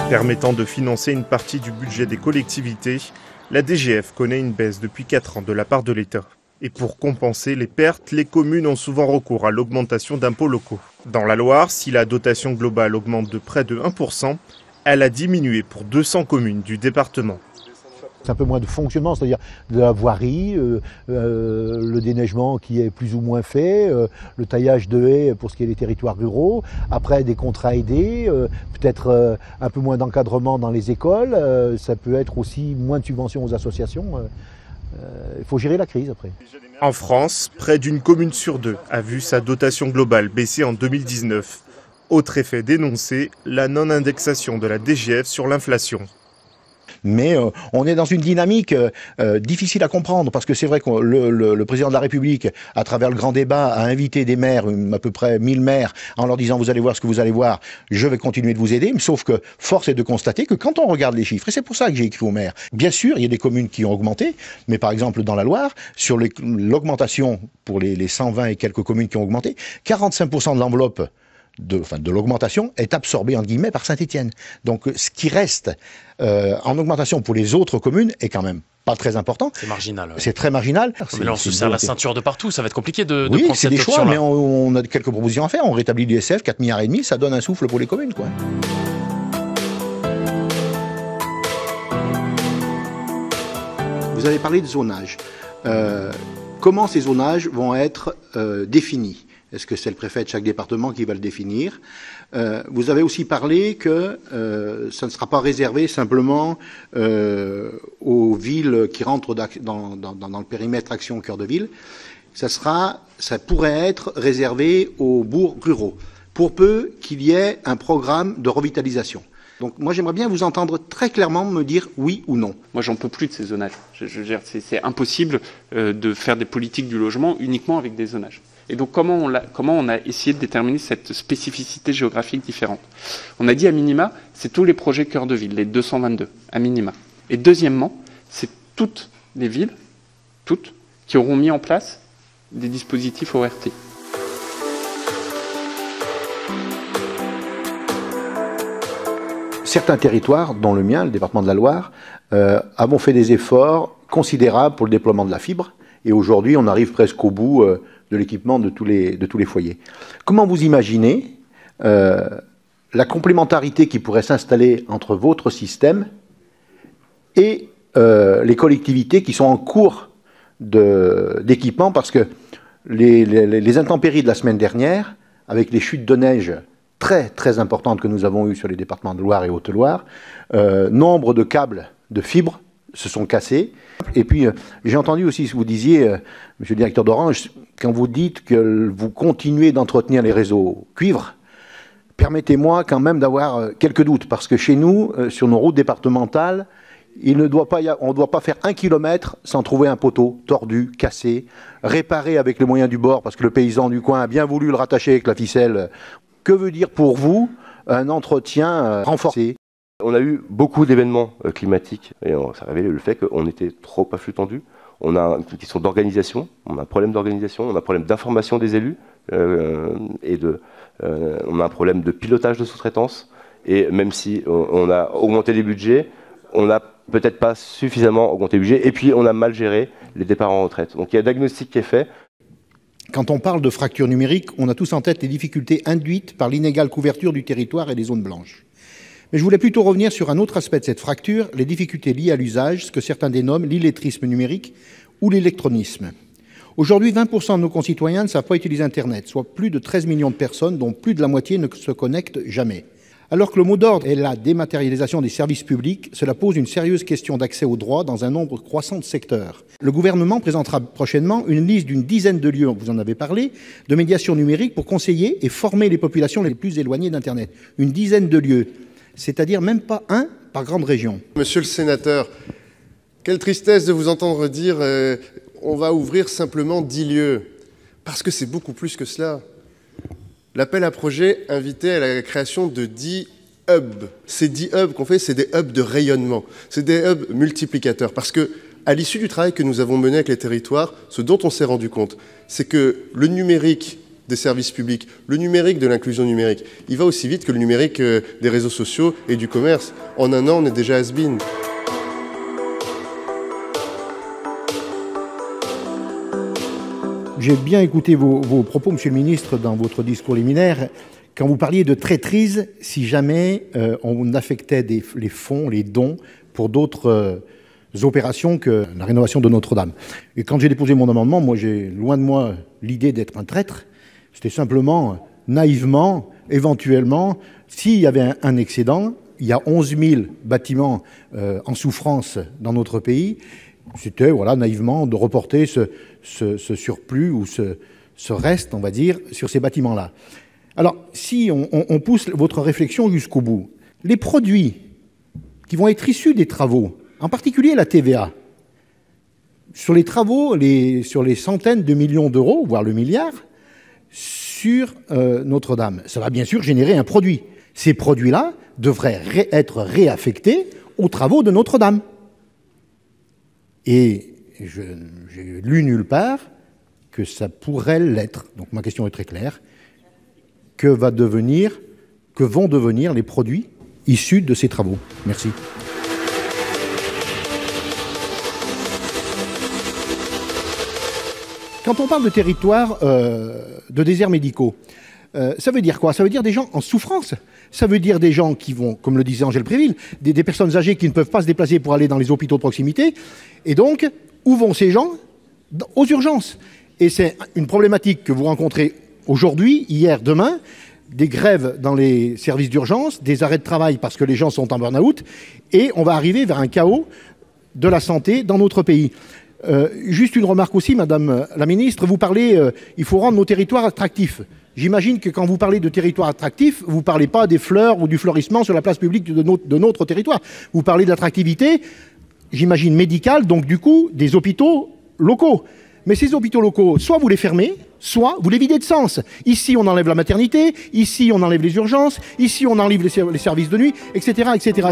Permettant de financer une partie du budget des collectivités, la DGF connaît une baisse depuis 4 ans de la part de l'État. Et pour compenser les pertes, les communes ont souvent recours à l'augmentation d'impôts locaux. Dans la Loire, si la dotation globale augmente de près de 1%, elle a diminué pour 200 communes du département. C'est un peu moins de fonctionnement, c'est-à-dire de la voirie, le déneigement qui est plus ou moins fait, le taillage de haies pour ce qui est des territoires ruraux, après des contrats aidés, peut-être un peu moins d'encadrement dans les écoles, ça peut être aussi moins de subventions aux associations. Il faut gérer la crise après. En France, près d'une commune sur 2 a vu sa dotation globale baisser en 2019. Autre effet dénoncé, la non-indexation de la DGF sur l'inflation. Mais on est dans une dynamique difficile à comprendre, parce que c'est vrai que le président de la République, à travers le grand débat, a invité des maires, à peu près 1000 maires, en leur disant « vous allez voir ce que vous allez voir, je vais continuer de vous aider », sauf que force est de constater que quand on regarde les chiffres, et c'est pour ça que j'ai écrit aux maires, bien sûr, il y a des communes qui ont augmenté, mais par exemple dans la Loire, sur l'augmentation pour les 120 et quelques communes qui ont augmenté, 45% de l'enveloppe de l'augmentation est absorbée entre guillemets par Saint-Étienne. Donc ce qui reste en augmentation pour les autres communes est quand même pas très important. C'est marginal. Ouais. C'est très marginal. Mais là on se serre la ceinture de partout, ça va être compliqué de oui, prendre cette option-là. Oui, c'est des choix, mais on a quelques propositions à faire. On rétablit l'ISF, 4,5 milliards, ça donne un souffle pour les communes, quoi. Vous avez parlé de zonage. Comment ces zonages vont être définis ? Est-ce que c'est le préfet de chaque département qui va le définir? Vous avez aussi parlé que ça ne sera pas réservé simplement aux villes qui rentrent dans le périmètre Action Cœur de Ville. Ça pourrait être réservé aux bourgs ruraux, pour peu qu'il y ait un programme de revitalisation. Donc moi j'aimerais bien vous entendre très clairement me dire oui ou non. Moi j'en peux plus de ces zonages. C'est impossible de faire des politiques du logement uniquement avec des zonages. Et donc comment on a essayé de déterminer cette spécificité géographique différente? On a dit à minima, c'est tous les projets cœur de ville, les 222, à minima. Et deuxièmement, c'est toutes les villes, toutes, qui auront mis en place des dispositifs ORT. Certains territoires, dont le mien, le département de la Loire, avons fait des efforts considérables pour le déploiement de la fibre. Et aujourd'hui, on arrive presque au bout de l'équipement de tous les foyers. Comment vous imaginez la complémentarité qui pourrait s'installer entre votre système et les collectivités qui sont en cours d'équipement, parce que les intempéries de la semaine dernière, avec les chutes de neige très très importantes que nous avons eues sur les départements de Loire et Haute-Loire, nombre de câbles de fibres se sont cassés. Et puis, j'ai entendu aussi ce que vous disiez, monsieur le directeur d'Orange, quand vous dites que vous continuez d'entretenir les réseaux cuivre, permettez-moi quand même d'avoir quelques doutes, parce que chez nous, sur nos routes départementales, on ne doit pas faire 1 kilomètre sans trouver un poteau tordu, cassé, réparé avec les moyens du bord, parce que le paysan du coin a bien voulu le rattacher avec la ficelle. Que veut dire pour vous un entretien renforcé ? On a eu beaucoup d'événements climatiques et ça a révélé le fait qu'on était trop à flux tendu. On a une question d'organisation, on a un problème d'organisation, on a un problème d'information des élus on a un problème de pilotage de sous-traitance. Et même si on a augmenté les budgets, on n'a peut-être pas suffisamment augmenté le budget et puis on a mal géré les départs en retraite. Donc il y a un diagnostic qui est fait. Quand on parle de fracture numérique, on a tous en tête les difficultés induites par l'inégale couverture du territoire et les zones blanches. Mais je voulais plutôt revenir sur un autre aspect de cette fracture, les difficultés liées à l'usage, ce que certains dénomment l'illettrisme numérique ou l'électronisme. Aujourd'hui, 20% de nos concitoyens ne savent pas utiliser Internet, soit plus de 13 millions de personnes, dont plus de la moitié ne se connectent jamais. Alors que le mot d'ordre est la dématérialisation des services publics, cela pose une sérieuse question d'accès aux droits dans un nombre croissant de secteurs. Le gouvernement présentera prochainement une liste d'une dizaine de lieux, vous en avez parlé, de médiation numérique pour conseiller et former les populations les plus éloignées d'Internet. Une dizaine de lieux. C'est-à-dire même pas un par grande région. Monsieur le sénateur, quelle tristesse de vous entendre dire on va ouvrir simplement 10 lieux. Parce que c'est beaucoup plus que cela. L'appel à projet invitait à la création de 10 hubs. Ces 10 hubs qu'on fait, c'est des hubs de rayonnement. C'est des hubs multiplicateurs. Parce que, à l'issue du travail que nous avons mené avec les territoires, ce dont on s'est rendu compte, c'est que le numérique des services publics. Le numérique de l'inclusion numérique, il va aussi vite que le numérique des réseaux sociaux et du commerce. En un an, on est déjà has-been. J'ai bien écouté vos propos, Monsieur le Ministre, dans votre discours liminaire, quand vous parliez de traîtrise si jamais on affectait les fonds, les dons pour d'autres opérations que la rénovation de Notre-Dame. Et quand j'ai déposé mon amendement, moi j'ai loin de moi l'idée d'être un traître. C'était simplement, naïvement, éventuellement, s'il y avait un excédent, il y a 11 000 bâtiments en souffrance dans notre pays, c'était voilà, naïvement de reporter ce surplus ou ce reste, on va dire, sur ces bâtiments-là. Alors, si on pousse votre réflexion jusqu'au bout, les produits qui vont être issus des travaux, en particulier la TVA, sur les travaux, sur les centaines de millions d'euros, voire le milliard, sur Notre-Dame, ça va bien sûr générer un produit. Ces produits-là devraient être réaffectés aux travaux de Notre-Dame. Et j'ai lu nulle part que ça pourrait l'être. Donc ma question est très claire. Que vont devenir les produits issus de ces travaux? Merci. Quand on parle de territoire de déserts médicaux, ça veut dire quoi? Ça veut dire des gens en souffrance. Ça veut dire des gens qui vont, comme le disait Angèle Préville, des personnes âgées qui ne peuvent pas se déplacer pour aller dans les hôpitaux de proximité. Et donc, où vont ces gens? Aux urgences. Et c'est une problématique que vous rencontrez aujourd'hui, hier, demain, des grèves dans les services d'urgence, des arrêts de travail parce que les gens sont en burn-out, et on va arriver vers un chaos de la santé dans notre pays. Juste une remarque aussi, Madame la Ministre, vous parlez, il faut rendre nos territoires attractifs. J'imagine que quand vous parlez de territoire attractif, vous ne parlez pas des fleurs ou du fleurissement sur la place publique de notre territoire. Vous parlez de l'attractivité, j'imagine médicale, donc du coup des hôpitaux locaux. Mais ces hôpitaux locaux, soit vous les fermez, soit vous les videz de sens. Ici, on enlève la maternité, ici, on enlève les urgences, ici, on enlève les services de nuit, etc., etc.